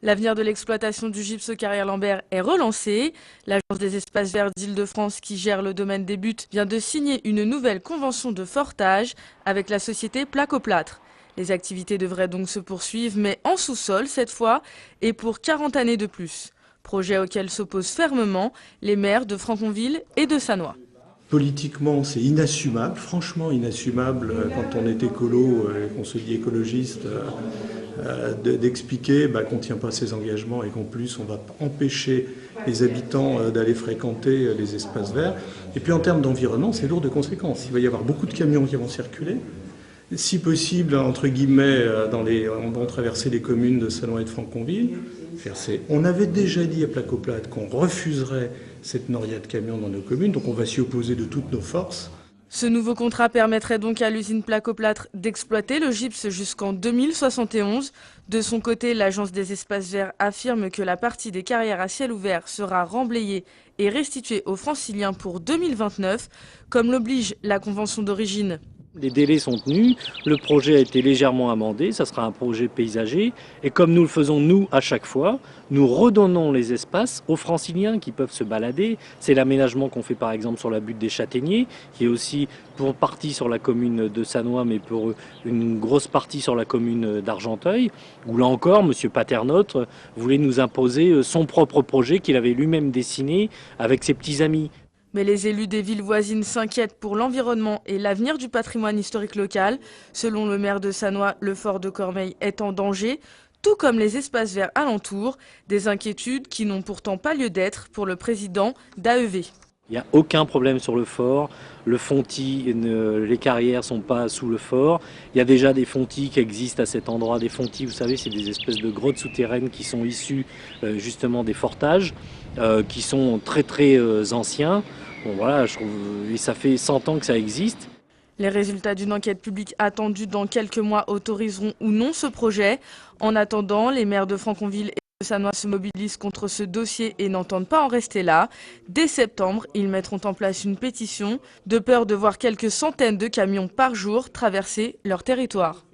L'avenir de l'exploitation du gypse Carrière Lambert est relancé. L'Agence des espaces verts d'Île-de-France, qui gère le domaine des buttes, vient de signer une nouvelle convention de fortage avec la société Placoplâtre. Les activités devraient donc se poursuivre, mais en sous-sol cette fois, et pour 40 années de plus. Projet auquel s'opposent fermement les maires de Franconville et de Sannois. Politiquement, c'est inassumable, franchement inassumable quand on est écolo et qu'on se dit écologiste, d'expliquer qu'on ne tient pas ses engagements et qu'en plus on va empêcher les habitants d'aller fréquenter les espaces verts. Et puis en termes d'environnement, c'est lourd de conséquences. Il va y avoir beaucoup de camions qui vont circuler. Si possible, entre guillemets, on va traverser les communes de Sannois et de Franconville. On avait déjà dit à Placoplâtre qu'on refuserait cette noria de camions dans nos communes, donc on va s'y opposer de toutes nos forces. Ce nouveau contrat permettrait donc à l'usine Placoplâtre d'exploiter le gypse jusqu'en 2071. De son côté, l'Agence des espaces verts affirme que la partie des carrières à ciel ouvert sera remblayée et restituée aux Franciliens pour 2029, comme l'oblige la convention d'origine. Les délais sont tenus, le projet a été légèrement amendé, ça sera un projet paysager. Et comme nous le faisons nous à chaque fois, nous redonnons les espaces aux Franciliens qui peuvent se balader. C'est l'aménagement qu'on fait par exemple sur la butte des Châtaigniers, qui est aussi pour partie sur la commune de Sannois, mais pour une grosse partie sur la commune d'Argenteuil, où là encore, M. Paternotte voulait nous imposer son propre projet qu'il avait lui-même dessiné avec ses petits amis. Mais les élus des villes voisines s'inquiètent pour l'environnement et l'avenir du patrimoine historique local. Selon le maire de Sannois, le fort de Cormeilles est en danger, tout comme les espaces verts alentours, des inquiétudes qui n'ont pourtant pas lieu d'être pour le président d'AEV. Il n'y a aucun problème sur le fort, le fontis, les carrières ne sont pas sous le fort. Il y a déjà des fontis qui existent à cet endroit. Des fontis, vous savez, c'est des espèces de grottes souterraines qui sont issues justement des fortages, qui sont très très anciens. Bon, voilà, et ça fait 100 ans que ça existe. Les résultats d'une enquête publique attendue dans quelques mois autoriseront ou non ce projet. En attendant, les maires de Franconville et de Sannois se mobilisent contre ce dossier et n'entendent pas en rester là. Dès septembre, ils mettront en place une pétition de peur de voir quelques centaines de camions par jour traverser leur territoire.